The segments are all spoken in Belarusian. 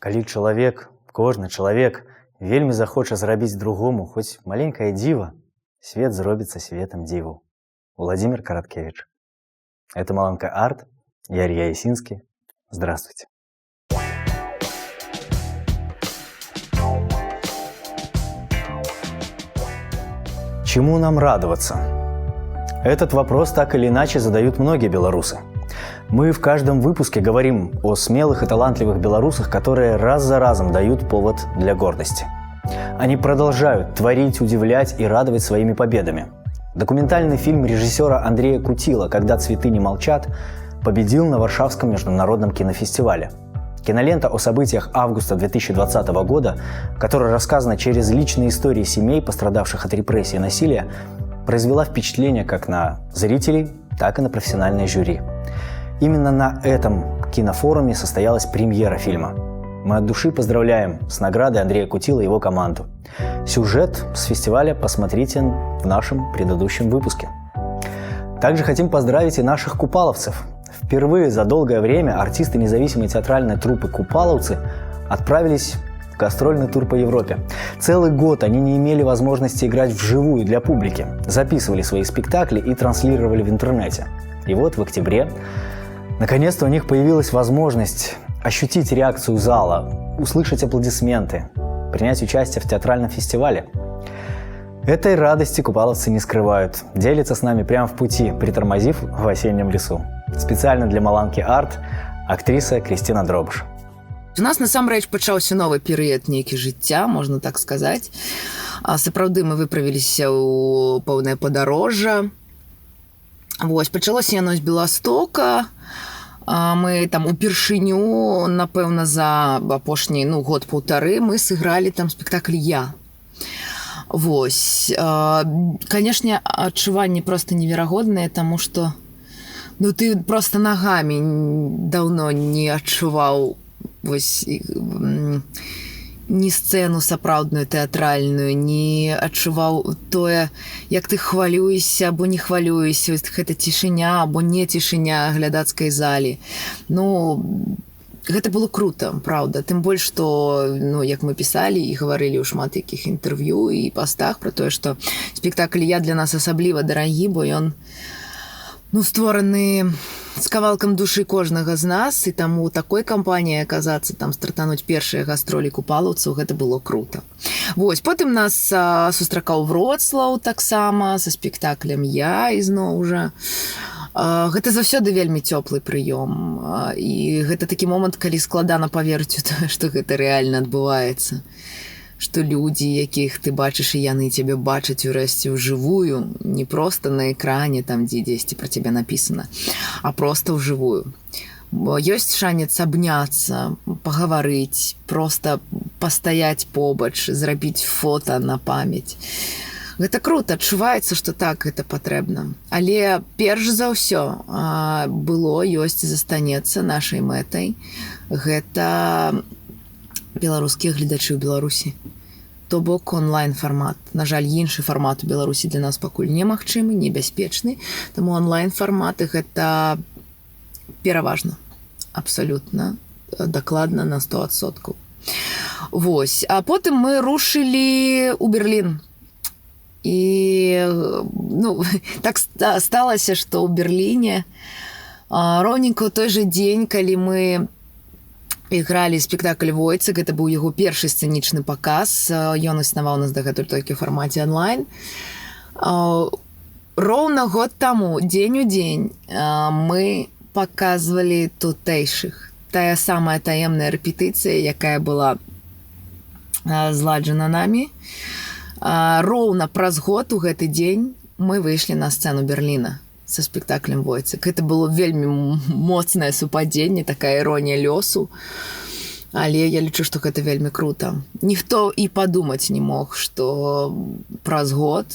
Калі чалавек, кожны чалавек вельмі захоча зрабіць другому хоць маленькае дзіва, свет зробіцца светом дзіву. Владимир Короткевич. Это Маланка Арт, я Илья Ясинский. Здравствуйте. Чему нам радоваться? Этот вопрос так или иначе задают многие белорусы. Мы в каждом выпуске говорим о смелых и талантливых белорусах, которые раз за разом дают повод для гордости. Они продолжают творить, удивлять и радовать своими победами. Документальный фильм режиссера Андрея Кутила «Когда цветы не молчат» победил на Варшавском международном кинофестивале. Кинолента о событиях августа 2020 года, которая рассказана через личные истории семей, пострадавших от репрессий и насилия, произвела впечатление как на зрителей, так и на профессиональное жюри. Именно на этом кинофоруме состоялась премьера фильма. Мы от души поздравляем с наградой Андрея Кутила и его команду. Сюжет с фестиваля посмотрите в нашем предыдущем выпуске. Также хотим поздравить и наших купаловцев. Впервые за долгое время артисты независимой театральной труппы «Купаловцы» отправились в гастрольный тур по Европе. Целый год они не имели возможности играть вживую для публики, записывали свои спектакли и транслировали в интернете. И вот в октябре наконец-то у них появилась возможность ощутить реакцию зала, услышать аплодисменты, принять участие в театральном фестивале. Этой радости купаловцы не скрывают, делятся с нами прямо в пути, притормозив в осеннем лесу. Специально для Маланки Арт актриса Кристина Дробыш. У нас насамрэч пачаўся новы перыяд нейкі жыцця, можна так сказаць. Сапраўды мы выправіліся ў пэўнае падарожжа. Вось, пачалося яно з Беластока. Мы там упершыню, напэўна, за апошні год-паўтары мы сыгралі там спектакль «Я». Вось. Канешне, адчуванні проста неверагодныя, таму што ты проста нагамі даўно не адчуваў вось ні сцэну сапраўдную тэатральную, не адчуваў тое, як ты хвалюешся або не хвалюешся, гэта цішыня або не цішыня глядацкай залі. Гэта было круто, правда. Тым больш, што, як мы пісалі і гаварылі ў шмат якіх інтэрв'ю і пастах пра тое, што спектакль «Я» для нас асабліва дарагі, бо ён створаны з кавалкам душы кожнага з нас, і таму такой кампаніяй аказацца, там стартануць першыя гастролі купалаўцаў, гэта было круто. Вось, потым нас сустракаў Вроцлаў таксама са спектаклем «Я» ізноў жа. Гэта заўсёды вельмі цёплы прыём. І гэта такі момант, калі складана паверыць у тое, што гэта рэальна адбываецца. Што людзі, якіх ты бачыш, і яны цябе бачаць урэшце ўжывую, не проста на экране, там, дзе дзесьці пра цябе напісана, а проста ўжывую. Бо ёсць шанец абняцца, пагаварыць, проста пастаяць побач, зрабіць фота на памяць. Гэта круто, адчуваецца, што так гэта патрэбна. Але перш за ўсё было, ёсць і застанецца нашай мэтай. Гэта беларускія гледачы ў Беларусі. То бок онлайн-фармат. На жаль, іншы фармат у Беларусі для нас пакуль немагчымы, небяспечны. Таму онлайн-фарматы гэта пераважна. Абсалютна. Дакладна на 100%. Вось. А потым мы рушылі ў Берлін. І так сталася, што ў Берліне роўненька ў той жа дзень, калі мы ігралі спектакль «Войцек», гэта быў яго першы сцэнічны паказ, ён існаваў у нас дагэтуль толькі ў фармаце онлайн. Роўна год таму, дзень у дзень, мы паказвалі тутэйшых. Тая самая таемная рэпетыцыя, якая была зладжана намі. Роўна праз год у гэты дзень мы выйшлі на сцэну Берліна са спектаклем «Войцек». Гэта было вельмі моцнае супадзенне, такая іронія лёсу. Але я лічу, што гэта вельмі круто. Ніхто і падумаць не мог, што праз год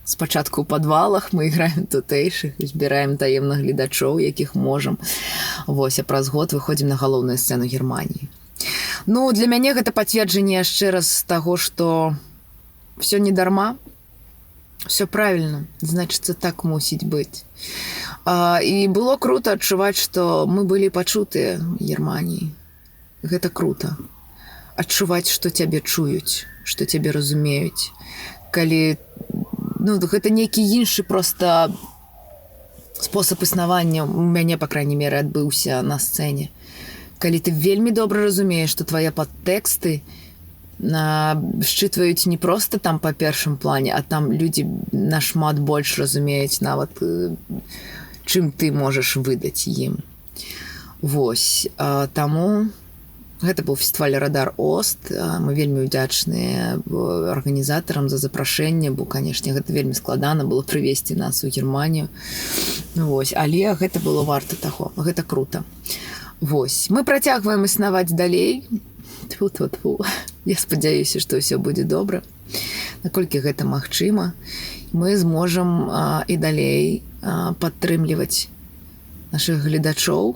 спачатку ў падвалах мы іграем тутэйшых, збіраем таемных гледачоў, якіх можам. Вось, а праз год выходзім на галоўную сцэну Германіі. Для мяне гэта пацверджанне яшчэ раз таго, што всё не дарма, всё правильно, значыцца, так мусіць быць. І было круто адчуваць, што мы былі пачутыя ў Германіі. Гэта круто. адчуваць, што цябе чуюць, што цябе разумеюць. Калі гэта нейкі іншы проста спосаб існавання у мяне, па крайней меры, адбыўся на сцэне. Калі ты вельмі добра разумееш, што твае падтэксты счытваюць не проста там па першым плане, а там людзі нашмат больш разумеюць нават, чым ты можаш выдаць ім. Вось. Таму гэта быў фестываль «Радар Ост». Мы вельмі ўдзячныя арганізатарам за запрашэнне, бо, канешне, гэта вельмі складана было прывезці нас у Германію. Вось. Але гэта было варта таго. Гэта крута. Вось. Мы працягваем існаваць далей. Тьфу-тьфу-тьфу. Я спадзяюся, што ўсё будзе добра. Наколькі гэта магчыма, мы зможам і далей падтрымліваць нашых гледачоў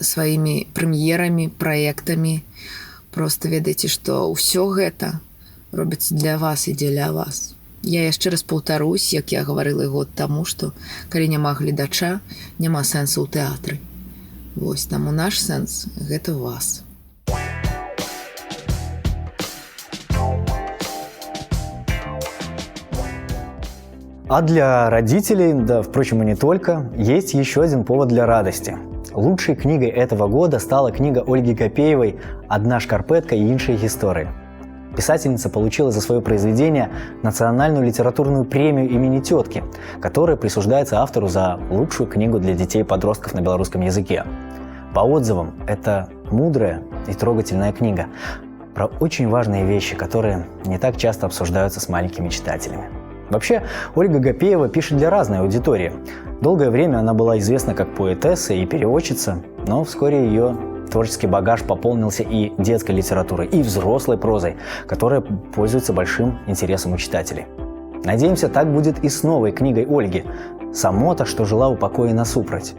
сваімі прэм'ерамі, праектамі. Проста ведайце, што ўсё гэта робіцца для вас і дзеля вас. Я яшчэ раз паўтарусь, як я гаварыла год таму, што калі няма гледача, няма сэнсу ў тэатры. Вось, таму наш сэнс – гэта ў вас. А для родителей, да, впрочем, и не только, есть еще один повод для радости. Лучшей книгой этого года стала книга Ольги Копеевой «Одна шкарпетка и іншие истории». Писательница получила за свое произведение национальную литературную премию имени тетки, которая присуждается автору за лучшую книгу для детей и подростков на белорусском языке. По отзывам, это мудрая и трогательная книга про очень важные вещи, которые не так часто обсуждаются с маленькими читателями. Вообще, Ольга Копеева пишет для разной аудитории. Долгое время она была известна как поэтесса и переводчица, но вскоре ее творческий багаж пополнился и детской литературой, и взрослой прозой, которая пользуется большим интересом у читателей. Надеемся, так будет и с новой книгой Ольги «Самота, что жила у покоя насупрать».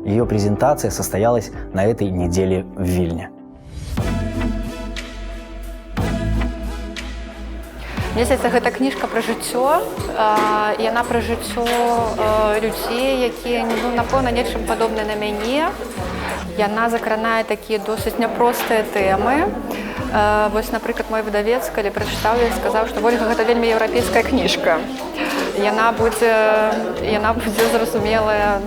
Ее презентация состоялась на этой неделе в Вильне. Мне здаецца, гэта кніжка пра жыццё, яна пра жыццё людзей, якія, напэўна, нечым падобны на мяне. Яна закранае такія досыць няпростыя тэмы. Вось, напрыклад, мой выдавец, калі прачытаў, я сказаў, што Ольга, гэта вельмі еўрапейская кніжка. Яна будзе зразумелая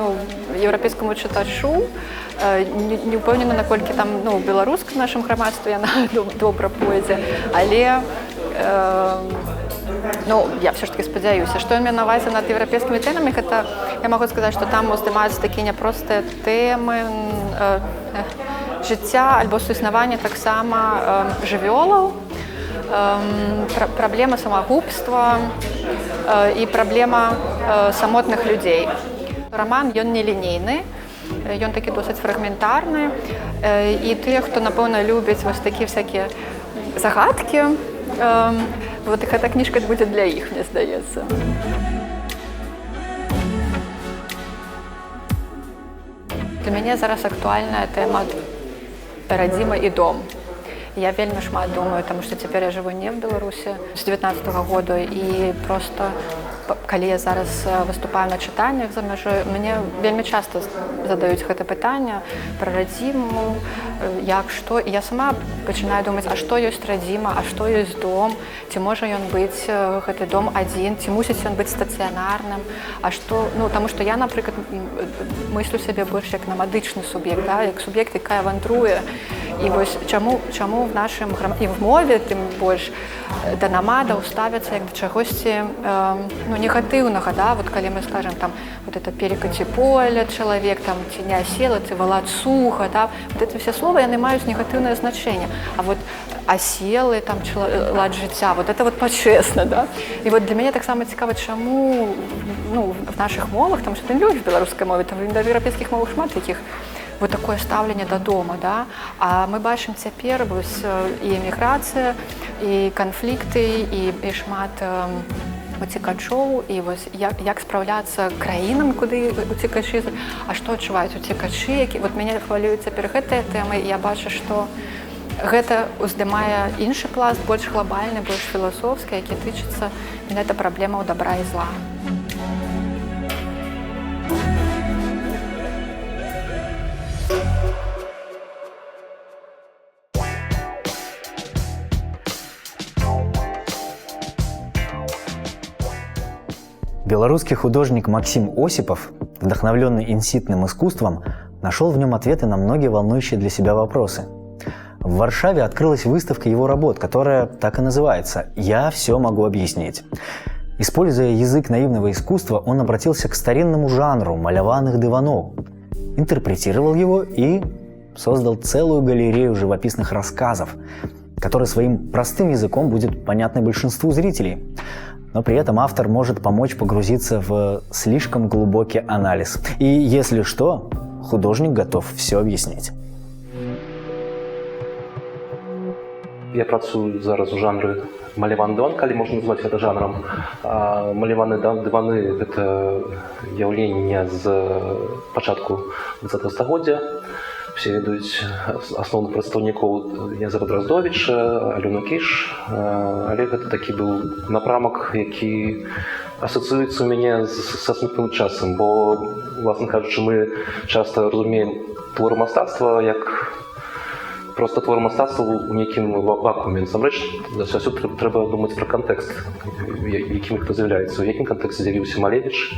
еўрапейскаму чытачу. Не ўпэўнена, наколькі там у беларускім нашым грамадстве яна добра пойдзе, але я все ж таки спадзяюся, што ён мае на ўвазе над еўрапейскімі тэмамі, гэта я магу сказаць, што там уздымаюцца такія няпростыя тэмы жыцця альбо суіснавання таксама жывёлаў, праблема самагубства і праблема самотных людзей. Раман, ён нелінейны, ён такі досыць фрагментарны, і тыя, хто, напэўна, любіць вось такія всякія загадкі, вот эта книжка будет для их, мне здаецца. Для мяне зараз актуальная тэма радзіма і дом. Я вельмі шмат думаю, таму што цяпер я жыву не в Беларусі з 19-го года, і просто калі я зараз выступаю на чытаннях за мяжой, мне вельмі часта задаюць гэта пытанне пра радзіму, як, што, і я сама пачынаю думаць, а што ёсць радзіма, а што ёсць дом, ці можа ён быць гэты дом адзін, ці мусіць ён быць стацыянарным, а што, таму што я, напрыклад, мыслю сябе больш як намадычны суб'ект, як суб'ект, якая вандруе, і вось чаму в нашым і в мове тым больш да намадаў ставяцца як да чагосьці негатыўнага, вот калі мы скажем там вот это перекаці поле чалавек, там ці не асела, ці валацуга, вот это все слова яны маюць негатыўнае значэнне, а вот аселы, там лад жыцця, вот это вот пачэсна, і вот для мяне таксама цікава, чаму в нашых мовах, там што ты не любіш беларускай мове, там даже в еўрапейскіх мовах шмат такіх вот такое стаўленне да дома, а мы бачым цяпер вось і эміграцыя, і канфлікты, і шмат уцекачоў, і вось як спраўляцца краінам, куды уцекачы, а што адчуваюць уцекачы, вот мяне хвалююць цяпер гэтыя тэмы, і я бачу, што гэта уздымае іншы пласт, больш глобальны, больш філасофскі, які тычыцца менавіта праблемаў дабра і зла. Белорусский художник Максим Осипов, вдохновленный инситным искусством, нашел в нем ответы на многие волнующие для себя вопросы. В Варшаве открылась выставка его работ, которая так и называется «Я все могу объяснить». Используя язык наивного искусства, он обратился к старинному жанру маляваных диванов, интерпретировал его и создал целую галерею живописных рассказов, который своим простым языком будет понятны большинству зрителей. Но при этом автор может помочь погрузиться в слишком глубокий анализ. И если что, художник готов все объяснить. Я працую зараз у жанры маляваны дыван, калі можна назваць гэта жанрам. Маляваны дываны – гэта з'яўленне з пачатку 20 стагоддзя. Все ведаюць асноўных прадстаўнікоў Язэпа Драздовіча, Алёну Кіш, але гэта такі быў напрамак, які асацыюецца ў мяне са смутным часам, бо, власна кажучы, мы часта разумеем твор мастацтва як просто твор мастацтва ў нейкім вакууме. Насамрэч, заўсёды трэба думаць пра кантэкст, якім гэта з'яўляецца, у якім кантэксце з'явіўся Малевіч,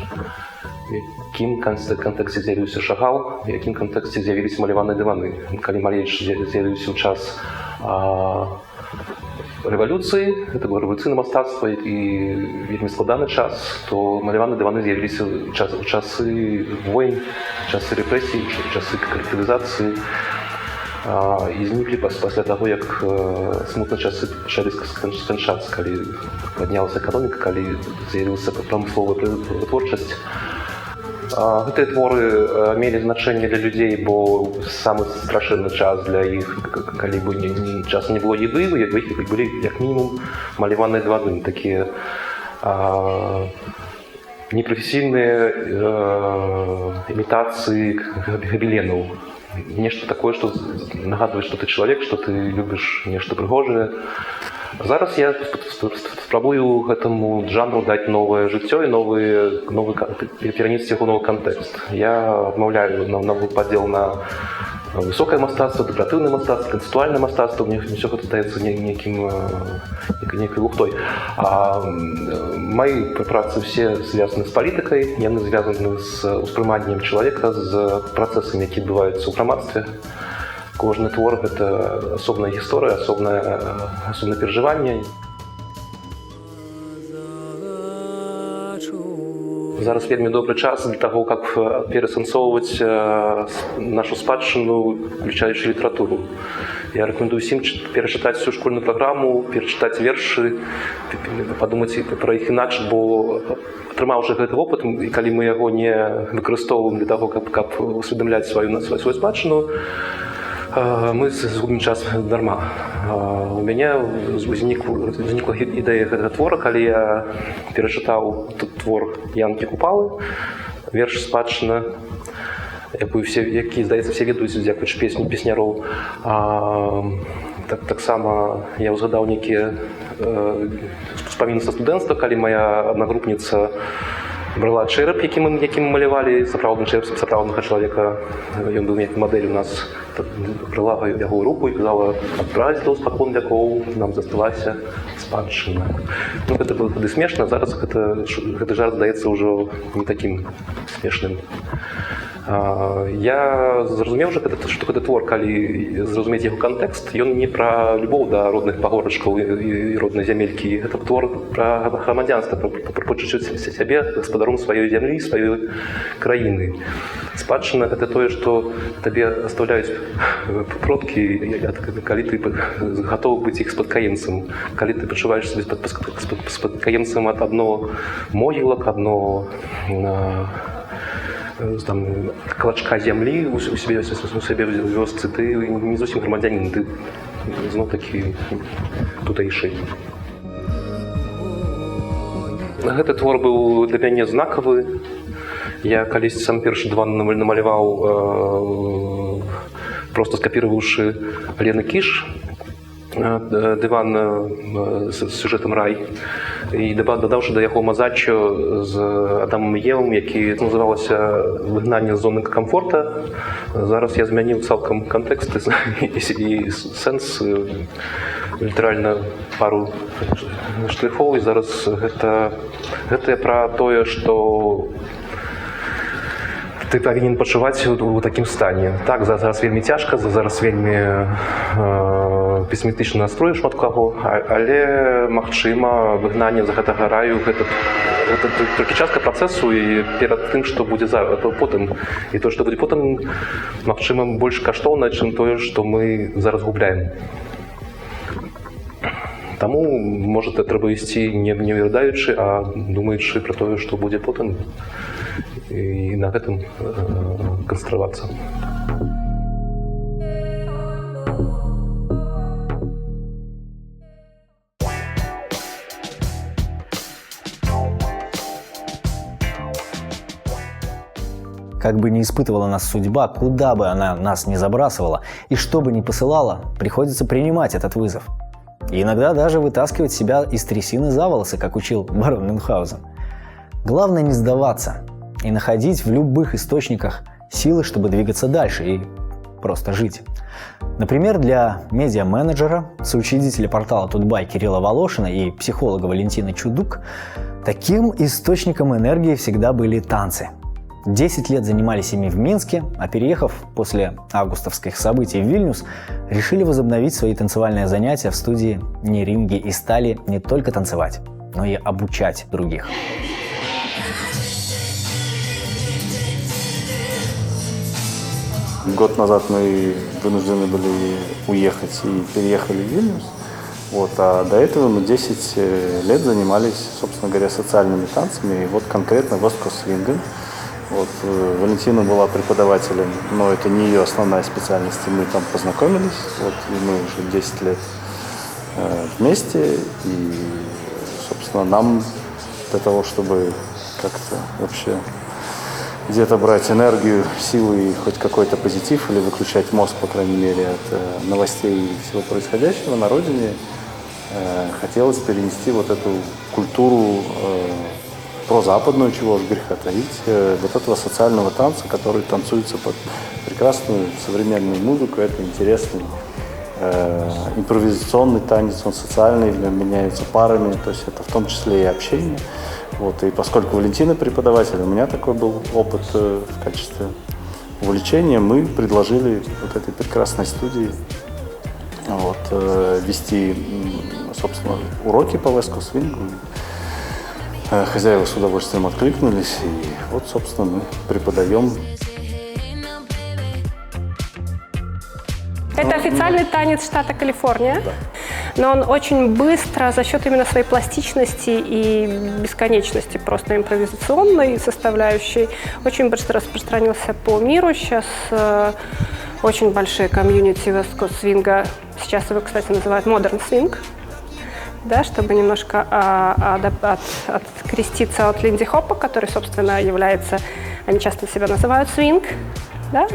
в якім кантэксце з'явіўся Шагал, в якім кантэксце з'явіліся маляваныя дываны. Калі Малевіч з'явіўся ў час рэвалюцыі, гэта было рэвалюцыйнае мастацтва і вельмі складаны час, то маляваныя дываны з'явіліся ў часы войн, часы рэпрэсій, часы калектывізацыі і зніклі пасля таго, як смутныя часы пачалі сканчацца, калі паднялася эканоміка, калі з'явілася прамысловая вытворчасць. Гэтыя творы мелі значэнне для людзей, бо самы страшэнны час для іх, калі бы часам не было еды, у іх былі як мінімум маляваныя дываны, такія непрафесійныя імітацыі габеленаў. Нешта такое, што нагадвае, што ты чалавек, што ты любіш нешта прыгожае. Зараз я спрабую гэтаму жанру даць новае жыццё і перанесці яго новы кантэкст. Я адмаўляю новы падзел на высокае мастацтва, дэкаратыўнае мастацтва, канцэптуальнае мастацтва. Мне ўсё гэта здаецца нейкай лухтой. Мои працы все звязаны з палітыкай, яны звязаны з успрыманнем чалавека, з працэсамі, які адбываюцца ў грамадстве. Кожны твор – гэта асобная гісторыя, асобнае перажыванне. Зараз вельмі добры час для таго, каб перасэнсоўваць нашу спадчыну, включаючы літаратуру. Я рэкамендую ўсім перачытаць всю школьную праграму, перачытаць вершы, падумаць пра іх інакш, бо атрымаўшы гэты вопыт, і калі мы яго не выкарыстоўваем для таго, каб усведамляць сваю спадчыну, мы згубім час дарма. У мяне узнікла ідэя гэтага твора, калі я перачытаў твор Янкі Купалы, верш «Спадчына», які, здаецца, все ведаюць, дзякуючы песняроў. Таксама я ўзгадаў нейкія успаміны са студэнцтва, калі моя аднагрупніца брала чэрап, якім мы малявалі, сапраўдны чэрап сапраўднага чалавека. Ён быў нейкай мадэль у нас. Брала яго руку і казала: «Прадзедаў спакон вякоў нам засталася спадчына». Гэта было тады смешна, зараз гэты жарт здаецца ўжо не такім смешным. Я зразумеў, што гэты твор, калі зразумець яго кантэкст, ён не пра любоў да родных пагорачкаў і роднай зямелькі. Гэта твор пра грамадзянства, пра пачуццё сябе гаспадаром сваёй зямлі, сваёй краіны. Спадчына – гэта тое, што табе аставляюць продкі, калі ты гатовы быць іх спадкаемцам, калі ты пачуваеш сябе спадкаемцам ад адно могілак, адно клачка зямлі у сябе вёсцы, ты не зусім грамадзянін, ты зноў-такі тутэйшы. Гэты твор быў для мяне знакавы. Я калісьці сам першы дыван намаляваў, проста скапіраваўшы Алены Кіш. диван з сюжетом «Рай». І додавши до його мозаїку з Адамом і Євом, який називався «Вигнання з зони комфорту». Зараз я змінив цілком контекст і сенс, літерально пару штрихов. І зараз це про те, що ти повинен почувати у такому стані. Так, зараз вельми тяжко, зараз вельми песимістичний настрой шмат кого, але, магчыма, вигнання з гэтага раю – гэта толькі частка працэсу, і перад тым, што будзе потым. І то, што будзе потым, магчыма, больш каштоўна, чым тое, што мы зараз губляем. Таму, можа, трэба ісці не вярдаючы, а думаючы пра тое, што будзе потым, і на гэтым канцэнтравацца. Как бы ни испытывала нас судьба, куда бы она нас ни забрасывала и что бы ни посылала, приходится принимать этот вызов. И иногда даже вытаскивать себя из трясины за волосы, как учил барон Мюнхгаузен. Главное не сдаваться и находить в любых источниках силы, чтобы двигаться дальше и просто жить. Например, для медиа-менеджера, соучредителя портала Тутбай Кирилла Волошина и психолога Валентины Чудук таким источником энергии всегда были танцы. 10 лет занимались ими в Минске, а переехав после августовских событий в Вильнюс, решили возобновить свои танцевальные занятия в студии Неринги и стали не только танцевать, но и обучать других. Год назад мы вынуждены были уехать и переехали в Вильнюс. А до этого мы 10 лет занимались, собственно говоря, социальными танцами, и вот конкретно West Coast Swing. Валентина была преподавателем, но это не ее основная специальность, и мы там познакомились, и мы уже 10 лет вместе, и, собственно, нам для того, чтобы как-то вообще где-то брать энергию, силы и хоть какой-то позитив, или выключать мозг, по крайней мере, от новостей и всего происходящего на родине, хотелось перенести вот эту культуру прозападную, чего уж греха таить, вот этого социального танца, который танцуется под прекрасную современную музыку. Это интересный импровизационный танец, он социальный, меняется парами, то есть это в том числе и общение. И поскольку Валентина преподаватель, у меня такой был опыт в качестве увлечения, мы предложили вот этой прекрасной студии вести, собственно, уроки по West Coast Swing. Хозяева с удовольствием откликнулись, и собственно, мы преподаем. Это официальный танец штата Калифорния, да. Но он очень быстро, за счет именно своей пластичности и бесконечности, просто импровизационной составляющей, очень быстро распространился по миру. Сейчас очень большие комьюнити West Coast Swing, сейчас его, кстати, называют Modern Swing. Да, чтобы немножко откреститься от Линди Хопа, который, собственно, является, они часто себя называют свинг, да,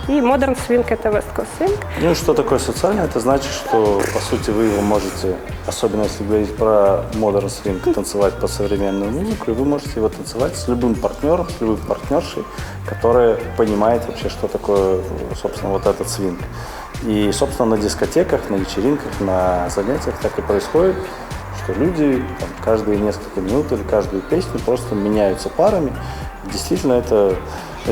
и модерн свинг – это West Coast Swing. Что такое социальное? Это значит, что, по сути, вы его можете, особенно если говорить про модерн свинг, танцевать под современную музыку, и вы можете его танцевать с любым партнером, с любой партнершей, которая понимает вообще, что такое, собственно, вот этот свинг. И, собственно, на дискотеках, на вечеринках, на занятиях так и происходит, что люди каждые несколько минут или каждую песню просто меняются парами. Действительно, это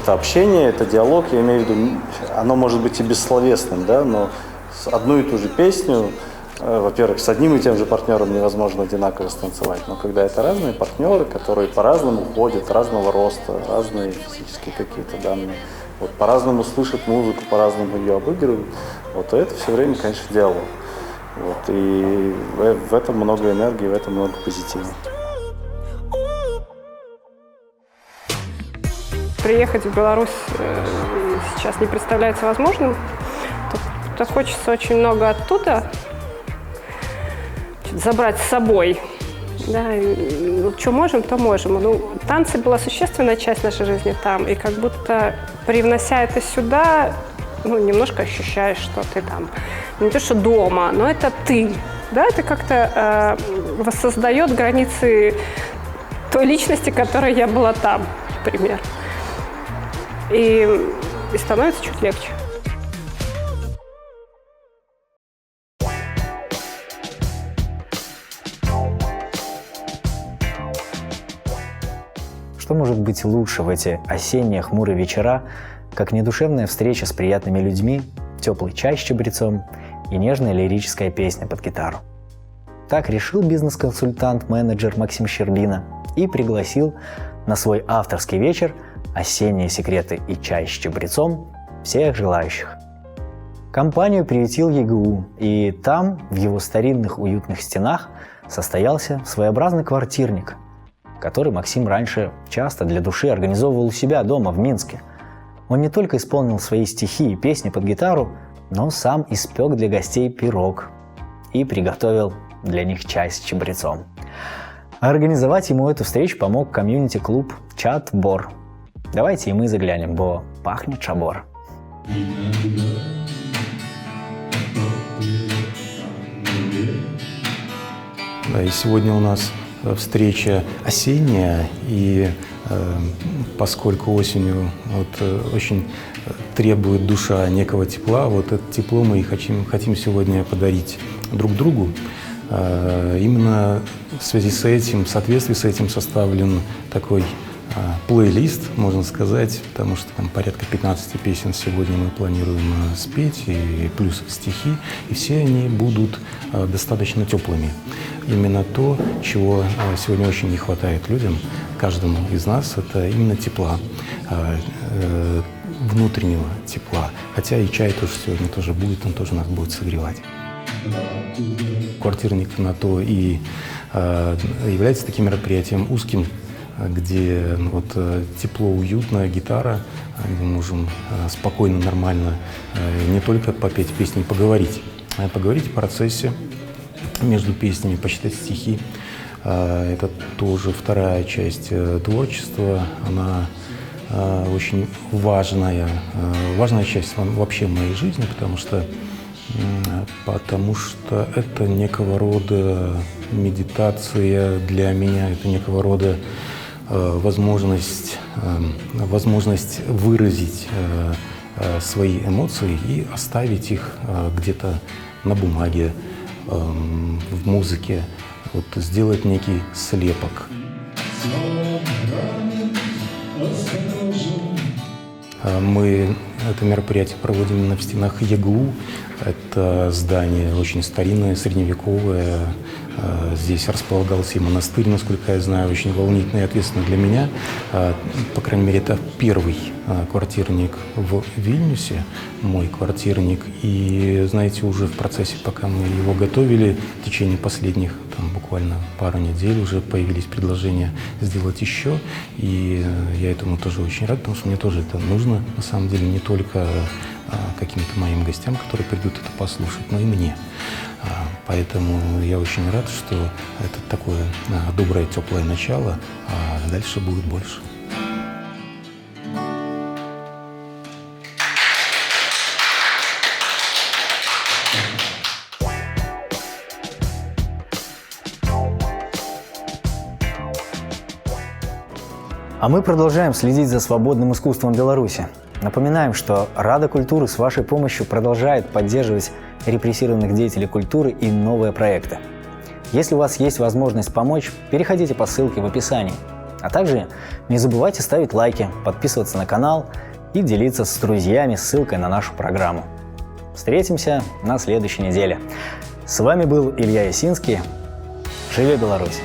общение, это диалог, я имею в виду, оно может быть и бессловесным, да, но одну и ту же песню, во-первых, с одним и тем же партнером невозможно одинаково станцевать, но когда это разные партнеры, которые по-разному ходят, разного роста, разные физические какие-то данные, по-разному слышат музыку, по-разному ее обыгрывают, это все время, конечно, диалог. И в этом много энергии, в этом много позитива. Приехать в Беларусь сейчас не представляется возможным. То хочется очень много оттуда забрать с собой. Да, что можем, то можем. Танцы была существенная часть нашей жизни там, и как будто привнося это сюда, немножко ощущаешь, что ты там не то что дома, но это ты. Да, это как-то воссоздает границы той личности, которой я была там, например. И становится чуть легче. Что может быть лучше в эти осенние хмурые вечера, как недушевная встреча с приятными людьми, теплый чай с чабрецом и нежная лирическая песня под гитару? Так решил бизнес-консультант-менеджер Максим Щербина и пригласил на свой авторский вечер «Осенние секреты и чай с чабрецом» всех желающих. Компанию приютил ЕГУ, и там, в его старинных уютных стенах, состоялся своеобразный квартирник, который Максим раньше часто для души организовывал у себя дома в Минске. Он не только исполнил свои стихи и песни под гитару, но сам испек для гостей пирог и приготовил для них чай с чабрецом. Организовать ему эту встречу помог комьюнити-клуб «Чат-бор». Давайте и мы заглянем, бо пахнет чабор. Да, и сегодня у нас встреча осенняя, и поскольку осенью очень требует душа некого тепла, вот это тепло мы и хотим сегодня подарить друг другу. Именно в связи с этим, в соответствии с этим составлен такой плейлист, можно сказать, потому что там порядка 15 песен сегодня мы планируем спеть, и плюс стихи, и все они будут достаточно теплыми. Именно то, чего сегодня очень не хватает людям, каждому из нас, это именно тепла, внутреннего тепла. Хотя и чай тоже сегодня тоже будет, он тоже нас будет согревать. Квартирник на то и является таким мероприятием узким, где тепло, уютно, гитара, где мы можем спокойно, нормально не только попеть песни, поговорить, а поговорить в процессе между песнями, почитать стихи. Это тоже вторая часть творчества, она очень важная часть вообще моей жизни, потому что это некого рода медитация для меня, это некого рода возможность выразить свои эмоции и оставить их где-то на бумаге, в музыке, сделать некий слепок. Мы это мероприятие проводим именно в стенах ЕГУ. Это здание очень старинное, средневековое. Здесь располагался и монастырь, насколько я знаю, очень волнительно и ответственно для меня. По крайней мере, это первый квартирник в Вильнюсе, мой квартирник. И, знаете, уже в процессе, пока мы его готовили, в течение последних, буквально пару недель, уже появились предложения сделать еще. И я этому тоже очень рад, потому что мне тоже это нужно, на самом деле, не только каким-то моим гостям, которые придут это послушать, но и мне. Поэтому я очень рад, что это такое доброе, теплое начало, а дальше будет больше. А мы продолжаем следить за свободным искусством Беларуси. Напоминаем, что Рада культуры с вашей помощью продолжает поддерживать репрессированных деятелей культуры и новые проекты. Если у вас есть возможность помочь, переходите по ссылке в описании. А также не забывайте ставить лайки, подписываться на канал и делиться с друзьями ссылкой на нашу программу. Встретимся на следующей неделе. С вами был Илья Ясинский. Живе Беларусь!